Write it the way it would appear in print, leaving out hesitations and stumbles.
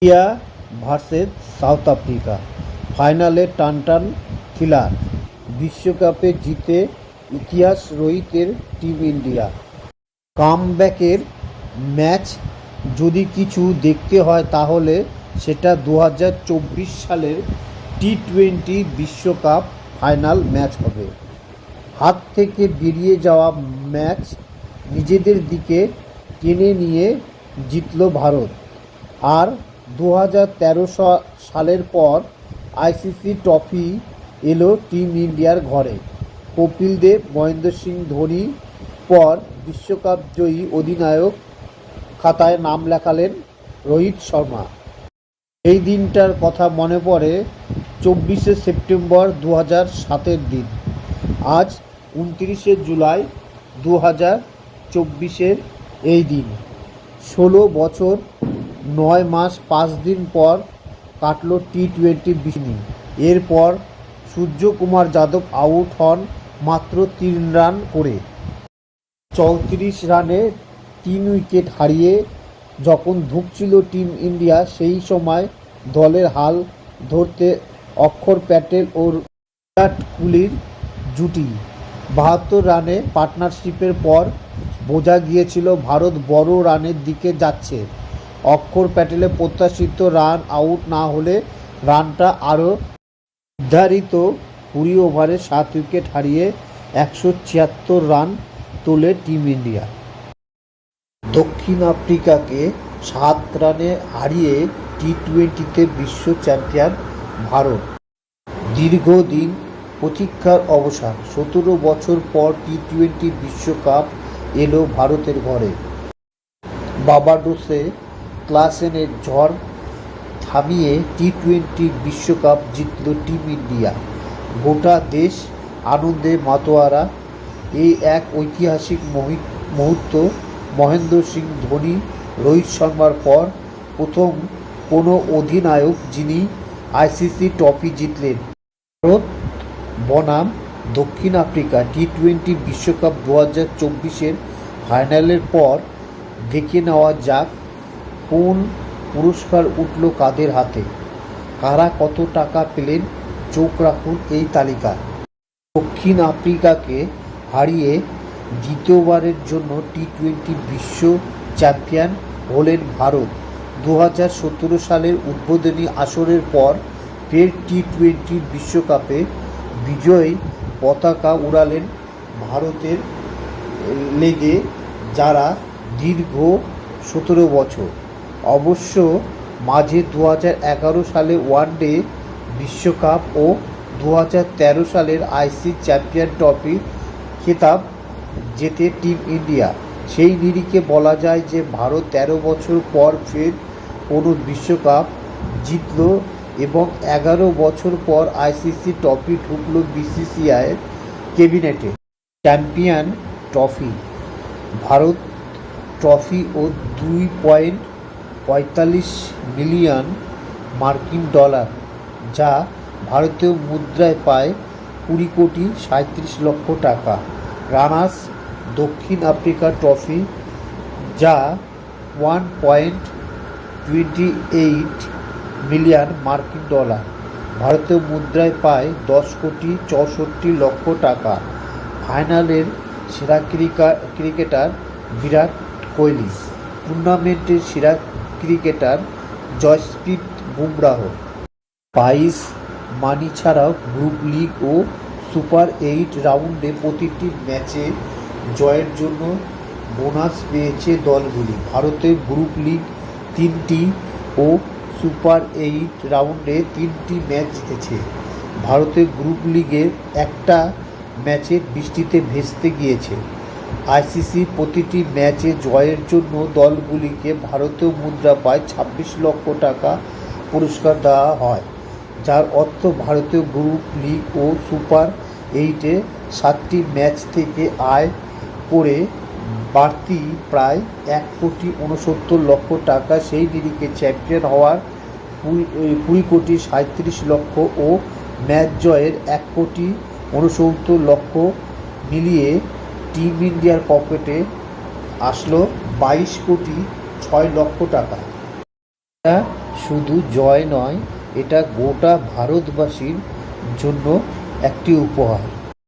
India versus south Africa, ফাইনালে টানটান thriller. বিশ্বকাপে জিতে ইতিহাস রচিতের টিম ইন্ডিয়া। কামব্যাকের ম্যাচ যদি কিছু দেখতে হয় তাহলে সেটা 2024 সালের টি-20 বিশ্বকাপ ফাইনাল ম্যাচ হবে। হাত থেকে বেরিয়ে যাওয়া ম্যাচ নিজেদের দিকে টেনে নিয়ে জিতল ভারত। আর 2013 সালের পর আইসিসি ট্রফি এলো টিম ইন্ডিয়ার ঘরে। কপিল দেব, মহেন্দ্র সিং ধোনি পর বিশ্বকাপ জয়ী অধিনায়ক খাতায় নাম লেখালেন রোহিত শর্মা। এই দিনটার কথা মনে পড়ে 24শে সেপ্টেম্বর 2007-এর দিন। আজ 29শে জুলাই 2024-এর এই দিন 16 বছর 9 মাস 5 দিন পর কাটল টি-20 বিশ্বকাপ। এরপর সূর্যকুমার যাদব আউট হন মাত্র 3 রান করে। 34 রানে 3 উইকেট হারিয়ে যখন ধুঁকছিল টিম ইন্ডিয়া, সেই সময় দলের হাল ধরতে অক্ষর প্যাটেল ও বিরাট কোহলির জুটি। 72 রানে পার্টনারশিপের পর বোঝা গিয়েছিল ভারত বড় রানের দিকে যাচ্ছে। অক্ষর প্যাটেলের প্রত্যাশিত রান আউট না হলে রানটা আরও নির্ধারিত 20 ওভারে 7 উইকেট হারিয়ে 176 রান তোলে টিম ইন্ডিয়া। দক্ষিণ আফ্রিকাকে 7 রানে হারিয়ে টি-20তে বিশ্ব চ্যাম্পিয়ন ভারত। দীর্ঘদিন প্রতীক্ষার অবসান। 17 বছর পর টি-20 বিশ্বকাপ এলো ভারতের ঘরে। বার্বাডোসে ক্লাসেনের ঝড় থামিয়ে টি-20 বিশ্বকাপ জিতল টিম ইন্ডিয়া। গোটা দেশ আনন্দে মাতোয়ারা। এই এক ঐতিহাসিক মুহূর্ত। মহেন্দ্র সিং ধোনি, রোহিত শর্মার পর প্রথম কোনো অধিনায়ক যিনি আইসিসি ট্রফি জিতলেন। ভারত বনাম দক্ষিণ আফ্রিকা টি-20 বিশ্বকাপ 2024-এর ফাইনালের পর দেখে নেওয়া যাক কোন পুরস্কার উঠল কাদের হাতে, কারা কত টাকা পেলেন। চোখ রাখুন এই তালিকায়। দক্ষিণ আফ্রিকাকে হারিয়ে দ্বিতীয়বারের জন্য টি-20 বিশ্ব চ্যাম্পিয়ন হলেন ভারত। 2017 সালের উদ্বোধনী আসরের পর ফের টি-20 বিশ্বকাপে বিজয়ী পতাকা উড়ালেন ভারতের লেগে যারা দীর্ঘ 17 বছর। অবশ্য মাঝে 2011 সালে ওয়ানডে বিশ্বকাপ ও 2013 সালের আইসিসি চ্যাম্পিয়ন ট্রফি খেতাব জেতে টিম ইন্ডিয়া। সেই নিরিখে বলা যায় যে ভারত 13 বছর পর ফের কোনো বিশ্বকাপ জিতল এবং 11 বছর পর আইসিসি ট্রফি ঢুকল বিসিসিআইয়ের ক্যাবিনেটে। চ্যাম্পিয়ন ট্রফি ভারত ট্রফি ও $2.45 মিলিয়ন মার্কিন ডলার, যা ভারতীয় মুদ্রায় প্রায় 20 কোটি 37 লক্ষ টাকা। রানার্স দক্ষিণ আফ্রিকা ট্রফি, যা $1.28 মিলিয়ন মার্কিন ডলার, ভারতীয় মুদ্রায় প্রায় 10 কোটি 64 লক্ষ টাকা। ফাইনালের সেরা ক্রিকেটার বিরাট কোহলি, টুর্নামেন্টের সেরা cricketer Jasprit Bumrah. Prize money ছাড়াও গ্রুপ লিগ ও সুপার 8 রাউন্ডে প্রতিটি ম্যাচে জয়ের জন্য বোনাস পেয়েছে দলগুলি। ভারতের গ্রুপ লিগ 3টি ও সুপার 8 রাউন্ডে 3টি ম্যাচ জিতেছে। ভারতের গ্রুপ লিগের একটা ম্যাচে বৃষ্টিতে ভেস্তে গিয়েছে। আইসিসি প্রতিটি ম্যাচে জয়ের জন্য দলগুলিকে ভারতীয় মুদ্রা প্রায় 26 লক্ষ টাকা পুরস্কার দেওয়া হয়, যার অর্থ ভারতীয় গ্রুপ লিগ ও সুপার 8-এ 7টি ম্যাচ থেকে আয় করে বাড়তি প্রায় 1 কোটি 69 লক্ষ টাকা। সেই নিরিখে চ্যাম্পিয়ন হওয়ার 20 কোটি 37 লক্ষ ও ম্যাচ জয়ের 1 কোটি 69 লক্ষ মিলিয়ে টিম ইন্ডিয়ার পকেটে আসলো 22 কোটি 6 লক্ষ টাকা। শুধু জয় নয়, এটা গোটা ভারতবাসীর জন্য একটি উপহার।